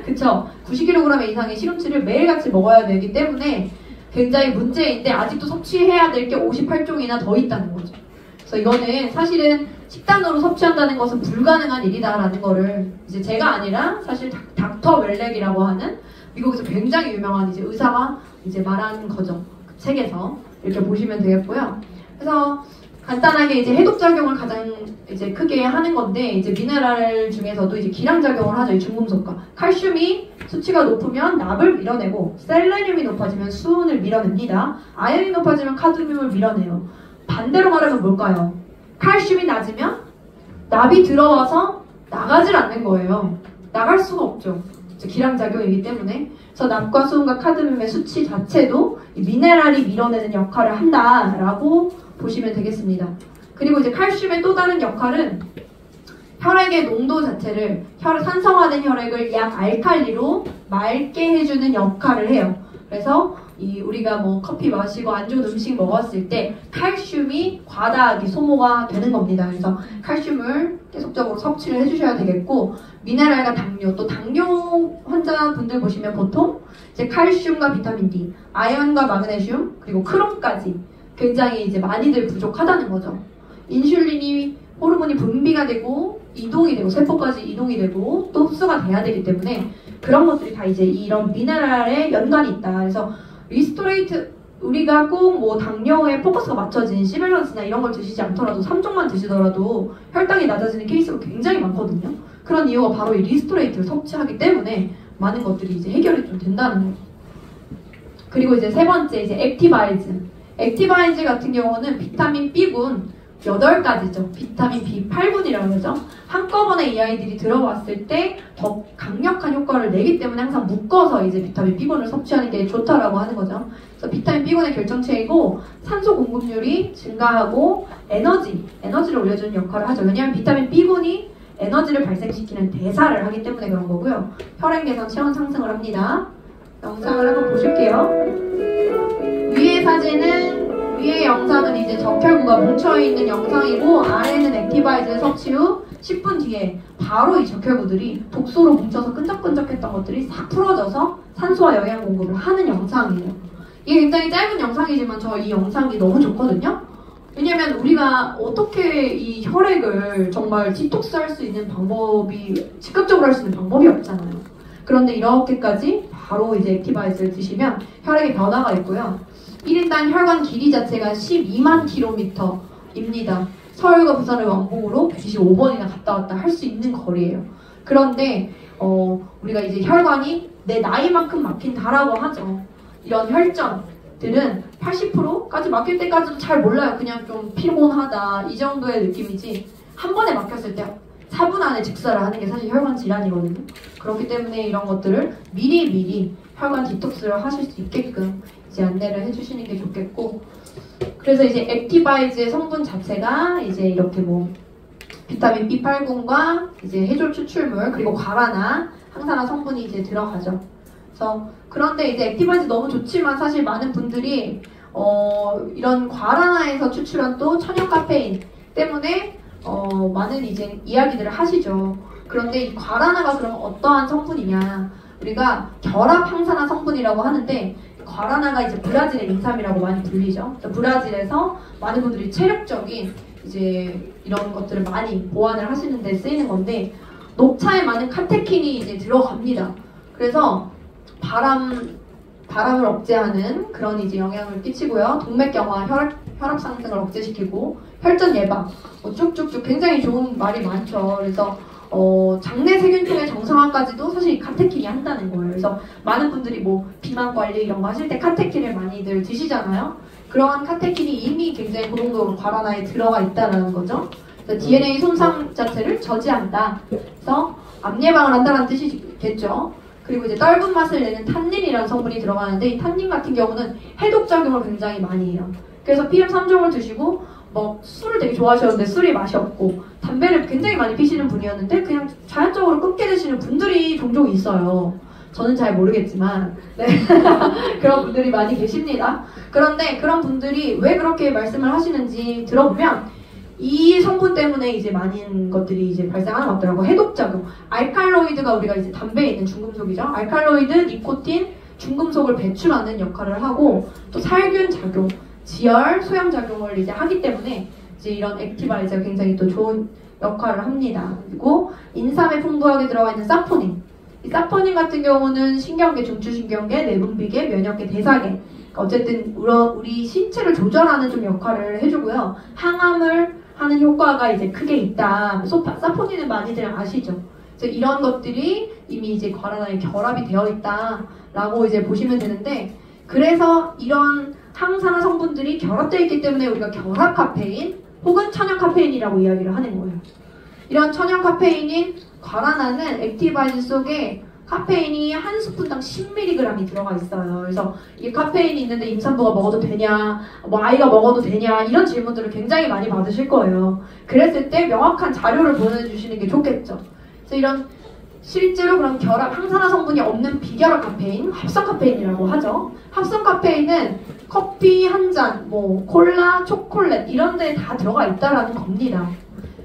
그쵸? 90kg 이상의 시금치를 매일같이 먹어야 되기 때문에 굉장히 문제인데 아직도 섭취해야 될 게 58종이나 더 있다는 거죠. 그래서 이거는 사실은 식단으로 섭취한다는 것은 불가능한 일이다라는 거를 이제 제가 아니라 사실 닥터 웰렉이라고 하는 미국에서 굉장히 유명한 이제 의사가 이제 말한 거죠. 그 책에서 이렇게 보시면 되겠고요. 그래서 간단하게 이제 해독작용을 가장 이제 크게 하는 건데 이제 미네랄 중에서도 이제 기량작용을 하죠. 이 중금속과 칼슘이 수치가 높으면 납을 밀어내고 셀레늄이 높아지면 수은을 밀어냅니다. 아연이 높아지면 카드뮴을 밀어내요. 반대로 말하면 뭘까요? 칼슘이 낮으면 납이 들어와서 나가질 않는 거예요. 나갈 수가 없죠. 기량작용이기 때문에. 그래서 납과 수은과 카드뮴의 수치 자체도 이 미네랄이 밀어내는 역할을 한다라고 보시면 되겠습니다. 그리고 이제 칼슘의 또 다른 역할은 혈액의 농도 자체를 산성화된 혈액을 약 알칼리로 맑게 해주는 역할을 해요. 그래서 우리가 뭐 커피 마시고 안 좋은 음식 먹었을 때 칼슘이 과다하게 소모가 되는 겁니다. 그래서 칼슘을 계속적으로 섭취를 해주셔야 되겠고 미네랄과 당뇨, 또 당뇨 환자분들 보시면 보통 이제 칼슘과 비타민 D, 아연과 마그네슘, 그리고 크롬까지 굉장히 이제 많이들 부족하다는 거죠. 인슐린이 호르몬이 분비가 되고 이동이 되고 세포까지 이동이 되고 또 흡수가 돼야 되기 때문에 그런 것들이 다 이제 이런 미네랄에 연관이 있다. 그래서 리스토레이트 우리가 꼭 뭐 당뇨에 포커스가 맞춰진 시밸런스나 이런 걸 드시지 않더라도 3종만 드시더라도 혈당이 낮아지는 케이스가 굉장히 많거든요. 그런 이유가 바로 이 리스토레이트를 섭취하기 때문에 많은 것들이 이제 해결이 좀 된다는 거예요. 그리고 이제 세 번째 이제 액티바이즈. 액티바이즈 같은 경우는 비타민 B군 8가지죠. 비타민 B8군이라고 하죠. 한꺼번에 이 아이들이 들어왔을 때 더 강력한 효과를 내기 때문에 항상 묶어서 이제 비타민 B군을 섭취하는 게 좋다라고 하는 거죠. 그래서 비타민 B군의 결정체이고 산소 공급률이 증가하고 에너지를 올려주는 역할을 하죠. 왜냐하면 비타민 B군이 에너지를 발생시키는 대사를 하기 때문에 그런 거고요. 혈액 개선, 체온 상승을 합니다. 영상을 한번 보실게요. 위의 영상은 이제 적혈구가 뭉쳐있는 영상이고 아래는 액티바이즈 섭취 후 10분 뒤에 바로 이 적혈구들이 독소로 뭉쳐서 끈적끈적했던 것들이 싹 풀어져서 산소와 영양 공급을 하는 영상이에요. 이게 굉장히 짧은 영상이지만 저 이 영상이 너무 좋거든요. 왜냐면 우리가 어떻게 이 혈액을 정말 디톡스 할 수 있는 방법이 즉각적으로 할 수 있는 방법이 없잖아요. 그런데 이렇게까지 바로 이제 액티바이즈를 드시면 혈액의 변화가 있고요. 1인당 혈관 길이 자체가 12만 킬로미터입니다. 서울과 부산을 왕복으로 125번이나 갔다 왔다 할 수 있는 거리예요. 그런데 우리가 이제 혈관이 내 나이만큼 막힌다라고 하죠. 이런 혈전들은 80%까지 막힐 때까지도 잘 몰라요. 그냥 좀 피곤하다 이 정도의 느낌이지 한 번에 막혔을 때 4분 안에 직사를 하는 게 사실 혈관 질환이거든요. 그렇기 때문에 이런 것들을 미리 혈관 디톡스를 하실 수 있게끔 이제 안내를 해주시는 게 좋겠고, 그래서 이제 액티바이즈의 성분 자체가 이제 이렇게 뭐 비타민 B80과 이제 해졸 추출물 그리고 과라나, 항산화 성분이 이제 들어가죠. 그래서 그런데 이제 액티바이즈 너무 좋지만 사실 많은 분들이 이런 과라나에서 추출한 또 천연 카페인 때문에 많은 이제 이야기들을 하시죠. 그런데 이 과라나가 그럼 어떠한 성분이냐? 우리가 결합 항산화 성분이라고 하는데 과라나가 이제 브라질의 인삼이라고 많이 불리죠. 브라질에서 많은 분들이 체력적인 이제 이런 것들을 많이 보완을 하시는 데 쓰이는 건데 녹차에 많은 카테킨이 이제 들어갑니다. 그래서 바람을 억제하는 그런 이제 영향을 끼치고요. 동맥경화, 혈압 상승을 억제시키고 혈전 예방, 쭉쭉쭉 굉장히 좋은 말이 많죠. 그래서 장내 세균통의 정상화까지도 사실 카테킨이 한다는 거예요. 그래서 많은 분들이 뭐 비만 관리 이런 거 하실 때 카테킨을 많이들 드시잖아요. 그러한 카테킨이 이미 굉장히 고농도로 과라나에 들어가 있다는 거죠. 그래서 DNA 손상 자체를 저지한다. 그래서 암 예방을 한다는 뜻이겠죠. 그리고 이제 떫은 맛을 내는 탄닌이라는 성분이 들어가는데 이 탄닌 같은 경우는 해독작용을 굉장히 많이 해요. 그래서 PM3종을 드시고 술을 되게 좋아하셨는데 술이 맛이 없고 담배를 굉장히 많이 피시는 분이었는데 그냥 자연적으로 끊게 되시는 분들이 종종 있어요. 저는 잘 모르겠지만 네. 그런 분들이 많이 계십니다. 그런데 그런 분들이 왜 그렇게 말씀을 하시는지 들어보면 이 성분 때문에 이제 많은 것들이 이제 발생하는 것 같더라고요. 해독작용. 알칼로이드가 우리가 이제 담배에 있는 중금속이죠. 알칼로이드, 니코틴, 중금속을 배출하는 역할을 하고 또 살균 작용, 지열, 소염 작용을 이제 하기 때문에 이제 이런 액티바이저가 굉장히 또 좋은 역할을 합니다. 그리고 인삼에 풍부하게 들어가 있는 사포닌. 이 사포닌 같은 경우는 신경계, 중추신경계, 내분비계, 면역계, 대사계. 어쨌든 우리 신체를 조절하는 좀 역할을 해주고요. 항암을 하는 효과가 이제 크게 있다. 사포닌은 많이들 아시죠? 그래서 이런 것들이 이미 이제 과라나에 결합이 되어 있다라고 이제 보시면 되는데, 그래서 이런 항산화 성분들이 결합되어 있기 때문에 우리가 결합 카페인 혹은 천연 카페인이라고 이야기를 하는 거예요. 이런 천연 카페인인 과라나는 액티바이즈 속에 카페인이 한 스푼당 10mg이 들어가 있어요. 그래서 이 카페인이 있는데 임산부가 먹어도 되냐, 뭐 아이가 먹어도 되냐 이런 질문들을 굉장히 많이 받으실 거예요. 그랬을 때 명확한 자료를 보내주시는 게 좋겠죠. 그래서 이런 실제로 그런 결합 항산화 성분이 없는 비결합 카페인, 합성 카페인이라고 하죠. 합성 카페인은 커피 한 잔, 뭐 콜라, 초콜릿 이런 데에 다 들어가 있다라는 겁니다.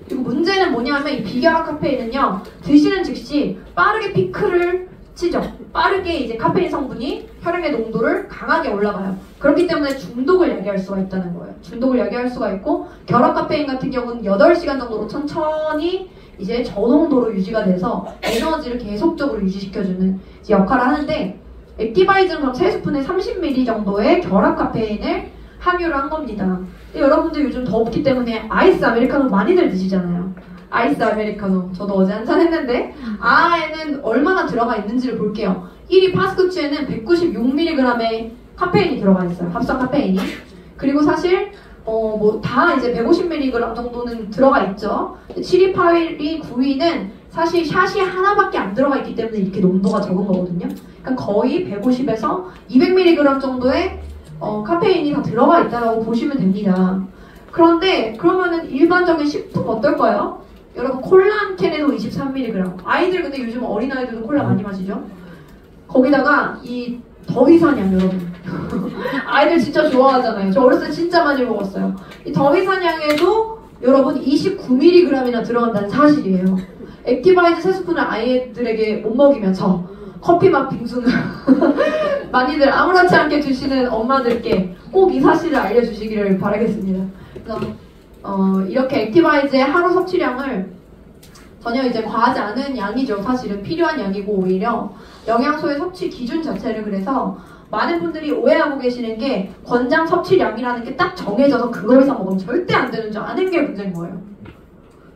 그리고 문제는 뭐냐면 이 비결합 카페인은요, 드시는 즉시 빠르게 피크를 치죠. 빠르게 이제 카페인 성분이 혈액의 농도를 강하게 올라가요. 그렇기 때문에 중독을 야기할 수가 있다는 거예요. 중독을 야기할 수가 있고, 결합 카페인 같은 경우는 8시간 정도로 천천히 이제 저농도로 유지가 돼서 에너지를 계속적으로 유지시켜주는 이제 역할을 하는데, 액티바이즈는 그럼 3스푼에 30ml 정도의 결합 카페인을 함유를 한 겁니다. 근데 여러분들 요즘 덥기 때문에 아이스 아메리카노 많이들 드시잖아요. 아이스 아메리카노 저도 어제 한잔 했는데 안에는 얼마나 들어가 있는지를 볼게요. 1위 파스쿠치에는 196mg의 카페인이 들어가 있어요. 합성 카페인이. 그리고 사실 뭐 다 이제 150mg 정도는 들어가 있죠. 7위, 8위, 9위는 사실 샷이 하나밖에 안 들어가 있기 때문에 이렇게 농도가 적은 거거든요. 그러니까 거의 150에서 200mg 정도의 카페인이 다 들어가 있다고 보시면 됩니다. 그런데 그러면은 일반적인 식품 어떨까요? 여러분 콜라 한 캔에도 23mg. 아이들 근데 요즘 어린아이들도 콜라 많이 마시죠? 거기다가 이 더위사냥 여러분. 아이들 진짜 좋아하잖아요. 저 어렸을 때 진짜 많이 먹었어요. 이 더위사냥에도 여러분 29mg이나 들어간다는 사실이에요. 액티바이즈 3스푼을 아이들에게 못 먹이면서 커피맛 빙수는 많이들 아무렇지 않게 드시는 엄마들께 꼭 이 사실을 알려주시기를 바라겠습니다. 그래서 이렇게 액티바이즈의 하루 섭취량을 전혀 이제 과하지 않은 양이죠. 사실은 필요한 양이고 오히려 영양소의 섭취 기준 자체를 그래서 많은 분들이 오해하고 계시는 게 권장 섭취량이라는 게 딱 정해져서 그거 이상 먹으면 절대 안 되는 줄 아는 게 문제인 거예요.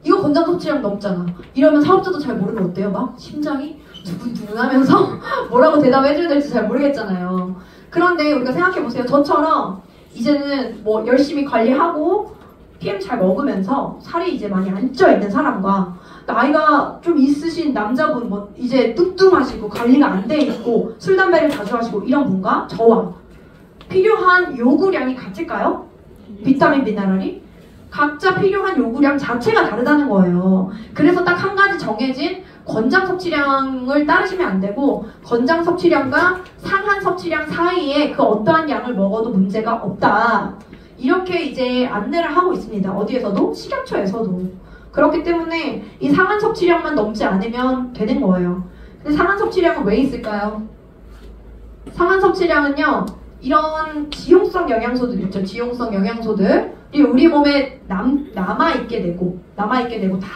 이거 권장 섭취량 넘잖아. 이러면 사업자도 잘 모르면 어때요? 막 심장이 두근두근 하면서 뭐라고 대답해줘야 될지 잘 모르겠잖아요. 그런데 우리가 생각해보세요. 저처럼 이제는 뭐 열심히 관리하고 PM 잘 먹으면서 살이 이제 많이 안 쪄 있는 사람과 나이가 좀 있으신 남자분 뭐 이제 뚱뚱하시고 관리가 안 돼 있고 술 담배를 자주 하시고 이런 분과 저와 필요한 요구량이 같을까요? 비타민 미네랄이? 각자 필요한 요구량 자체가 다르다는 거예요. 그래서 딱 한 가지 정해진 권장 섭취량을 따르시면 안 되고 권장 섭취량과 상한 섭취량 사이에 그 어떠한 양을 먹어도 문제가 없다. 이렇게 이제 안내를 하고 있습니다. 어디에서도? 식약처에서도. 그렇기 때문에 이 상한 섭취량만 넘지 않으면 되는 거예요. 근데 상한 섭취량은 왜 있을까요? 상한 섭취량은요. 이런 지용성 영양소들 있죠. 지용성 영양소들이 우리 몸에 남아있게 되고 다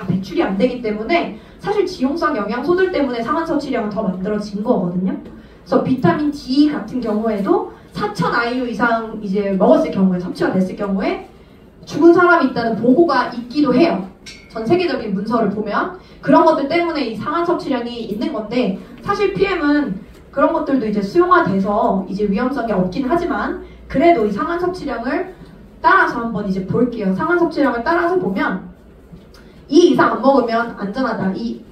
배출이 안 되기 때문에 사실 지용성 영양소들 때문에 상한 섭취량은 더 만들어진 거거든요. 그래서 비타민 D 같은 경우에도 4,000 IU 이상 이제 먹었을 경우에 섭취가 됐을 경우에 죽은 사람이 있다는 보고가 있기도 해요. 전 세계적인 문서를 보면 그런 것들 때문에 이 상한 섭취량이 있는 건데 사실 PM은 그런 것들도 이제 수용화돼서 이제 위험성이 없긴 하지만 그래도 이 상한 섭취량을 따라서 한번 이제 볼게요. 상한 섭취량을 따라서 보면 이 이상 안 먹으면 안전하다. 이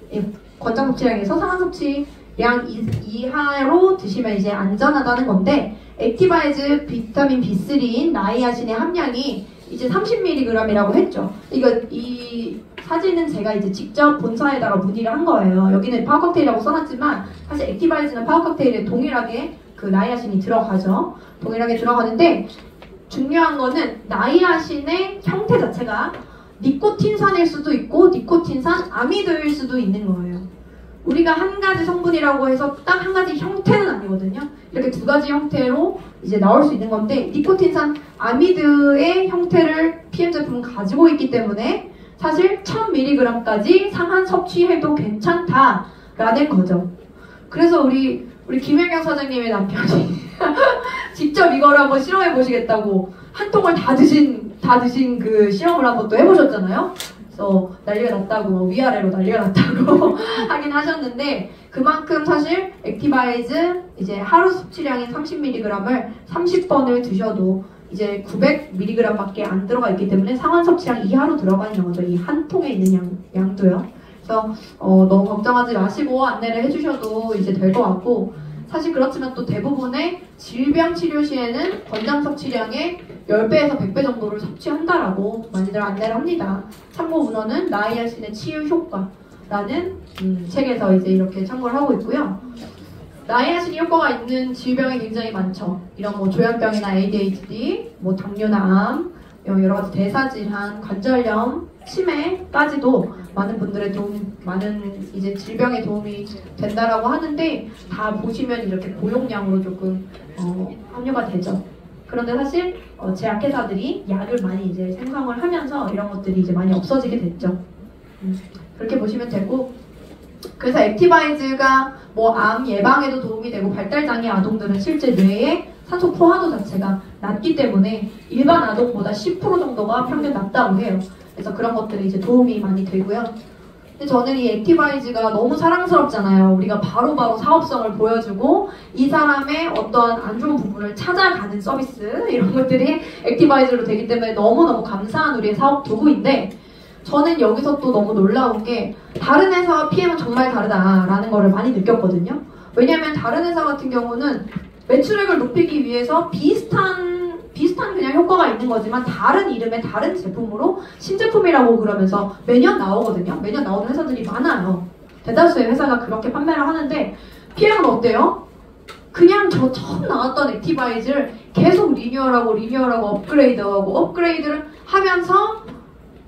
권장 섭취량에서 상한 섭취량 이하로 드시면 이제 안전하다는 건데 액티바이즈 비타민 B3인 나이아신의 함량이 이제 30mg이라고 했죠. 이 사진은 제가 이제 직접 본사에다가 문의를 한 거예요. 여기는 파워칵테일이라고 써놨지만 사실 액티바이즈나 파워칵테일에 동일하게 그 나이아신이 들어가죠. 동일하게 들어가는데 중요한 거는 나이아신의 형태 자체가 니코틴산일 수도 있고 니코틴산 아미드일 수도 있는 거예요. 우리가 한 가지 성분이라고 해서 딱 한 가지 형태는 아니거든요. 이렇게 두 가지 형태로 이제 나올 수 있는 건데 니코틴산 아미드의 형태를 PM 제품은 가지고 있기 때문에 사실 1000mg까지 상한 섭취해도 괜찮다라는 거죠. 그래서 우리 김혜경 사장님의 남편이 직접 이걸 한번 실험해 보시겠다고 한 통을 다 드신 그 실험을 한번 또 해보셨잖아요. 그래서 난리가 났다고 위아래로 난리가 났다고 하긴 하셨는데 그만큼 사실 액티바이즈 이제 하루 섭취량인 30mg을 30번을 드셔도 이제 900mg밖에 안 들어가 있기 때문에 상한 섭취량 이하로 들어가 있는 거죠. 이 한 통에 있는 양도요. 그래서 너무 걱정하지 마시고 안내를 해주셔도 이제 될 것 같고 사실 그렇지만 또 대부분의 질병 치료 시에는 권장 섭취량의 10배에서 100배 정도를 섭취한다라고 많이들 안내를 합니다. 참고 문헌은 나이아신의 치유 효과라는 책에서 이제 이렇게 참고를 하고 있고요. 나이아신이 효과가 있는 질병이 굉장히 많죠. 이런 뭐 조현병이나 ADHD, 뭐 당뇨나 암, 여러 가지 대사질환, 관절염, 치매까지도 많은 분들의 많은 이제 질병에 도움이 된다라고 하는데 다 보시면 이렇게 고용량으로 조금 함유가 되죠. 그런데 사실 제약회사들이 약을 많이 이제 생성을 하면서 이런 것들이 이제 많이 없어지게 됐죠. 그렇게 보시면 되고 그래서 액티바이즈가 뭐 암 예방에도 도움이 되고 발달장애 아동들은 실제 뇌에 산소 포화도 자체가 낮기 때문에 일반 아동보다 10% 정도가 평균 낮다고 해요. 그래서 그런 것들이 이제 도움이 많이 되고요. 근데 저는 이 액티바이즈가 너무 사랑스럽잖아요. 우리가 바로바로 사업성을 보여주고 이 사람의 어떤 안 좋은 부분을 찾아가는 서비스 이런 것들이 액티바이즈로 되기 때문에 너무너무 감사한 우리의 사업 도구인데 저는 여기서 또 너무 놀라운 게 다른 회사와 PM은 정말 다르다라는 거를 많이 느꼈거든요. 왜냐하면 다른 회사 같은 경우는 매출액을 높이기 위해서 비슷한 그냥 효과가 있는 거지만 다른 이름의 다른 제품으로 신제품이라고 그러면서 매년 나오거든요. 매년 나오는 회사들이 많아요. 대다수의 회사가 그렇게 판매를 하는데 PM은 어때요? 그냥 저 처음 나왔던 액티바이즈를 계속 리뉴얼하고 업그레이드를 하면서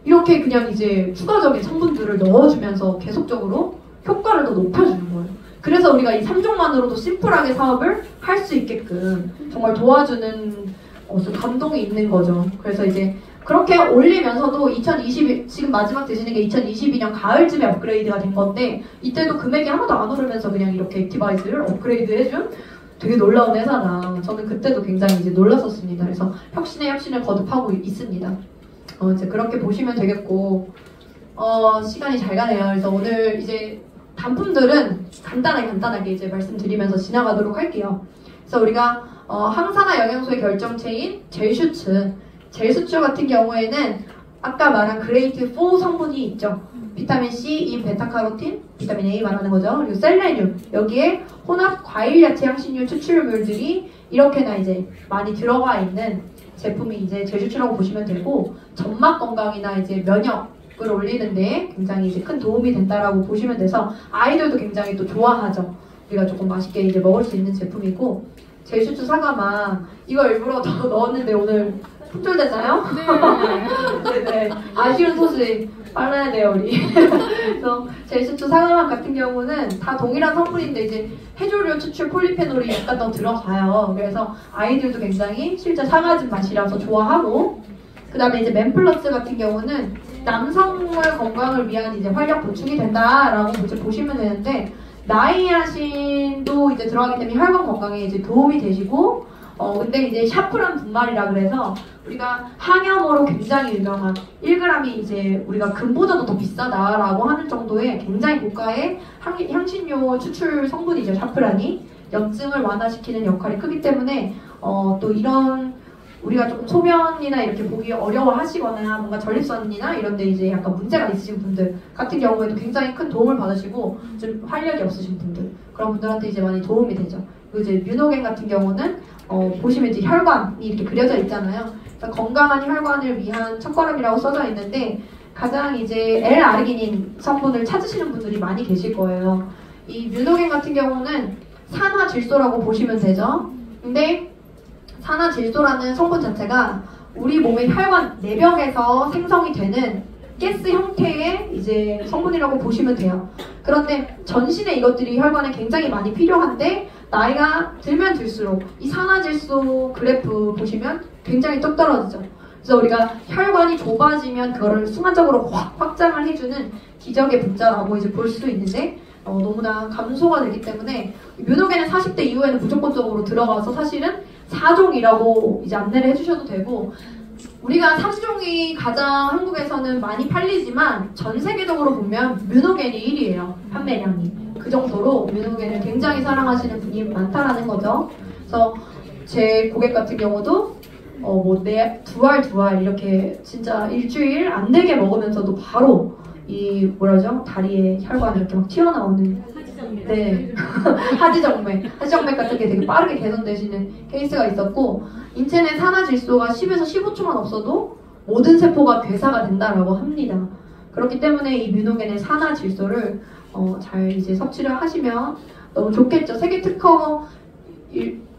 이렇게 그냥 이제 추가적인 성분들을 넣어주면서 계속적으로 효과를 더 높여주는 거예요. 그래서 우리가 이 3종만으로도 심플하게 사업을 할 수 있게끔 정말 도와주는 좀 감동이 있는 거죠. 그래서 이제 그렇게 올리면서도 2020 지금 마지막 되시는 게 2022년 가을쯤에 업그레이드가 된 건데 이때도 금액이 하나도 안 오르면서 그냥 이렇게 디바이스를 업그레이드 해준 되게 놀라운 회사다. 저는 그때도 굉장히 이제 놀랐었습니다. 그래서 혁신에 혁신을 거듭하고 있습니다. 이제 그렇게 보시면 되겠고 시간이 잘 가네요. 그래서 오늘 이제 단품들은 간단하게 이제 말씀드리면서 지나가도록 할게요. 그래서 우리가 항산화 영양소의 결정체인 젤슈츠 같은 경우에는 아까 말한 그레이트 4 성분이 있죠. 비타민 C, E, 베타카로틴, 비타민 A 말하는 거죠. 그리고 셀레늄, 여기에 혼합 과일, 야채, 향신료 추출물들이 이렇게나 이제 많이 들어가 있는 제품이 이제 젤슈츠라고 보시면 되고, 점막 건강이나 이제 면역을 올리는데 굉장히 이제 큰 도움이 된다라고 보시면 돼서 아이들도 굉장히 또 좋아하죠. 우리가 조금 맛있게 이제 먹을 수 있는 제품이고, 젤슈츠 사과맛 이거 일부러 더 넣었는데 오늘 품절됐나요? 네. 네네. 아쉬운 소식 빨라야 돼요 우리. 그래서 젤슈츠 사과맛 같은 경우는 다 동일한 성분인데 이제 해조류 추출 폴리페놀이 약간 더 들어가요. 그래서 아이들도 굉장히 실제 사과즙 맛이라서 좋아하고, 그 다음에 이제 맨플러스 같은 경우는 남성의 건강을 위한 이제 활력 보충이 된다라고 이제 보시면 되는데, 나이아신도 이제 들어가기 때문에 혈관 건강에 이제 도움이 되시고, 근데 이제 샤프란 분말이라 그래서 우리가 항염으로 굉장히 유명한 1g이 이제 우리가 금보다도 더 비싸다라고 하는 정도의 굉장히 고가의 향신료 추출 성분이죠. 샤프란이 염증을 완화시키는 역할이 크기 때문에 또 이런 우리가 조금 소변이나 이렇게 보기 어려워하시거나 뭔가 전립선이나 이런데 이제 약간 문제가 있으신 분들 같은 경우에도 굉장히 큰 도움을 받으시고, 좀 활력이 없으신 분들, 그런 분들한테 이제 많이 도움이 되죠. 그리고 이제 뮤노겐 같은 경우는 보시면 이제 혈관이 이렇게 그려져 있잖아요. 그래서 건강한 혈관을 위한 첫걸음이라고 써져 있는데, 가장 이제 L-아르기닌 성분을 찾으시는 분들이 많이 계실 거예요. 이 뮤노겐 같은 경우는 산화질소라고 보시면 되죠. 근데 산화질소라는 성분 자체가 우리 몸의 혈관 내벽에서 생성이 되는 가스 형태의 이제 성분이라고 보시면 돼요. 그런데 전신에 이것들이 혈관에 굉장히 많이 필요한데, 나이가 들면 들수록 이 산화질소 그래프 보시면 굉장히 뚝 떨어지죠. 그래서 우리가 혈관이 좁아지면 그거를 순간적으로 확장을 해주는 기적의 분자라고 이제 볼 수도 있는데, 너무나 감소가 되기 때문에 뮤노겐은 40대 이후에는 무조건적으로 들어가서 사실은 4종이라고 이제 안내를 해주셔도 되고, 우리가 4종이 가장 한국에서는 많이 팔리지만 전 세계적으로 보면 뮤노겐이 1위예요. 판매량이. 그 정도로 뮤노겐을 굉장히 사랑하시는 분이 많다라는 거죠. 그래서 제 고객 같은 경우도 두 알 이렇게 진짜 일주일 안 되게 먹으면서도 바로 이 다리에 혈관이 이렇게 막 튀어나오는, 네. 하지정맥 같은 게 되게 빠르게 개선되시는 케이스가 있었고, 인체 내 산화질소가 10에서 15초만 없어도 모든 세포가 괴사가 된다라고 합니다. 그렇기 때문에 이 뮤노겐의 산화질소를 잘 이제 섭취를 하시면 너무 좋겠죠. 세계 특허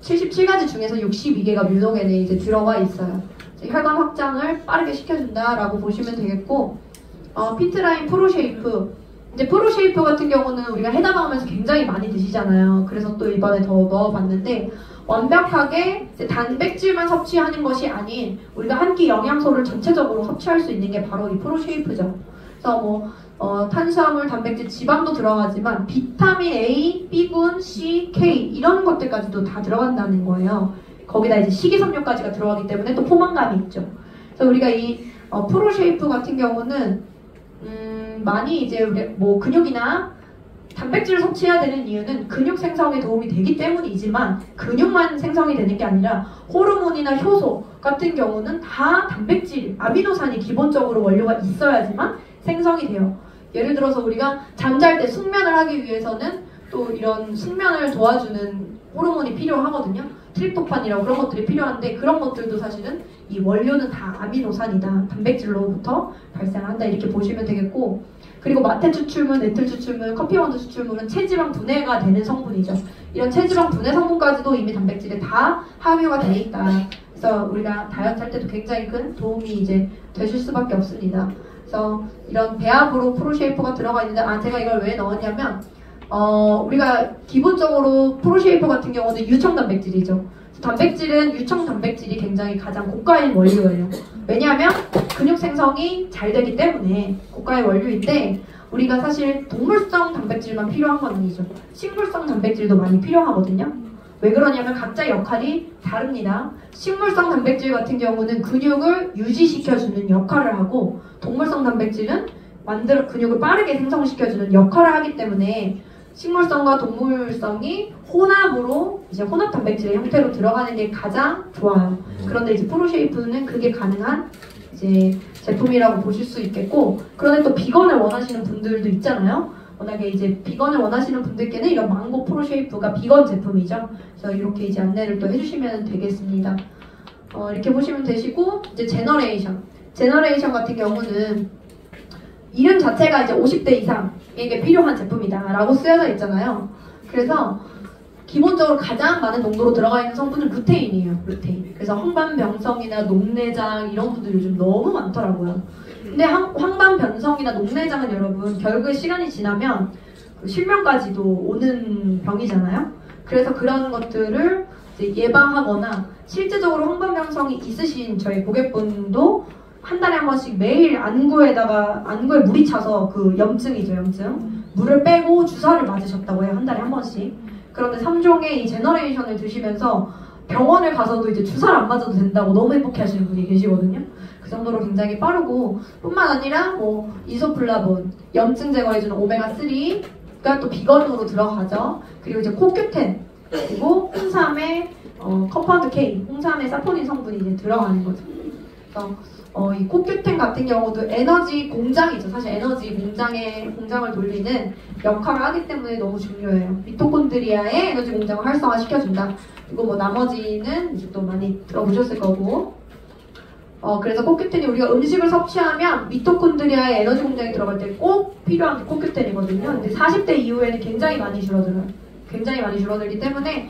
77가지 중에서 62개가 뮤노겐에 이제 들어가 있어요. 혈관 확장을 빠르게 시켜준다라고 보시면 되겠고, 피트라인 프로쉐이프. 이제 프로쉐이프 같은 경우는 우리가 해담하면서 굉장히 많이 드시잖아요. 그래서 또 이번에 더 넣어봤는데, 완벽하게 이제 단백질만 섭취하는 것이 아닌 우리가 한 끼 영양소를 전체적으로 섭취할 수 있는 게 바로 이 프로쉐이프죠. 그래서 탄수화물, 단백질, 지방도 들어가지만 비타민 A, B군, C, K 이런 것들까지도 다 들어간다는 거예요. 거기다 이제 식이섬유까지가 들어가기 때문에 또 포만감이 있죠. 그래서 우리가 이 프로쉐이프 같은 경우는 많이 이제 우리 근육이나 단백질을 섭취해야 되는 이유는 근육 생성에 도움이 되기 때문이지만, 근육만 생성이 되는 게 아니라 호르몬이나 효소 같은 경우는 다 단백질, 아미노산이 기본적으로 원료가 있어야지만 생성이 돼요. 예를 들어서 우리가 잠잘 때 숙면을 하기 위해서는 또 이런 숙면을 도와주는 호르몬이 필요하거든요. 트립토판이라고 그런 것들이 필요한데, 그런 것들도 사실은 이 원료는 다 아미노산이다, 단백질로부터 발생한다, 이렇게 보시면 되겠고, 그리고 마테 추출물, 네틀 추출물, 커피원두 추출물은 체지방 분해가 되는 성분이죠. 이런 체지방 분해 성분까지도 이미 단백질에 다 함유가 되어 있다. 그래서 우리가 다이어트 할 때도 굉장히 큰 도움이 이제 되실 수밖에 없습니다. 그래서 이런 배합으로 프로쉐이프가 들어가 있는데, 제가 이걸 왜 넣었냐면, 우리가 기본적으로 프로쉐이퍼 같은 경우는 유청 단백질이죠. 단백질은 유청 단백질이 굉장히 가장 고가인 원료예요. 왜냐하면 근육 생성이 잘 되기 때문에 고가의 원료인데 우리가 사실 동물성 단백질만 필요한 건 아니죠. 식물성 단백질도 많이 필요하거든요. 왜 그러냐면 각자의 역할이 다릅니다. 식물성 단백질 같은 경우는 근육을 유지시켜주는 역할을 하고 동물성 단백질은 근육을 빠르게 생성시켜주는 역할을 하기 때문에 식물성과 동물성이 혼합으로 이제 혼합 단백질의 형태로 들어가는 게 가장 좋아요. 그런데 이제 프로쉐이프는 그게 가능한 이제 제품이라고 보실 수 있겠고, 그런데 또 비건을 원하시는 분들도 있잖아요. 워낙에 이제 비건을 원하시는 분들께는 이런 망고 프로쉐이프가 비건 제품이죠. 그래서 이렇게 이제 안내를 또 해주시면 되겠습니다. 이렇게 보시면 되시고, 이제 제너레이션 같은 경우는 이름 자체가 이제 50대 이상에게 필요한 제품이다라고 쓰여져 있잖아요. 그래서 기본적으로 가장 많은 농도로 들어가 있는 성분은 루테인이에요. 루테인. 그래서 황반변성이나 녹내장 이런 분들 요즘 너무 많더라고요. 근데 황반변성이나 녹내장은 여러분 결국에 시간이 지나면 실명까지도 오는 병이잖아요. 그래서 그런 것들을 이제 예방하거나 실제적으로 황반변성이 있으신 저희 고객분도 한 달에 한 번씩 매일 안구에 물이 차서 그 염증이죠, 염증. 물을 빼고 주사를 맞으셨다고 해요, 한 달에 한 번씩. 그런데 3종의 이 제너레이션을 드시면서 병원을 가서도 이제 주사를 안 맞아도 된다고 너무 행복해 하시는 분이 계시거든요. 그 정도로 굉장히 빠르고, 뿐만 아니라 뭐 이소플라본, 염증 제거해주는 오메가3가 또 비건으로 들어가죠. 그리고 이제 코큐텐, 그리고 홍삼의 컴파운드 K, 홍삼의 사포닌 성분이 이제 들어가는 거죠. 그래서 이 코큐텐 같은 경우도 에너지 공장이죠. 사실 에너지 공장을 돌리는 역할을 하기 때문에 너무 중요해요. 미토콘드리아의 에너지 공장을 활성화시켜준다. 그리고 뭐 나머지는 이제 또 많이 들어보셨을 거고. 그래서 코큐텐이 우리가 음식을 섭취하면 미토콘드리아의 에너지 공장이 들어갈 때 꼭 필요한 게 코큐텐이거든요. 근데 40대 이후에는 굉장히 많이 줄어들어요. 굉장히 많이 줄어들기 때문에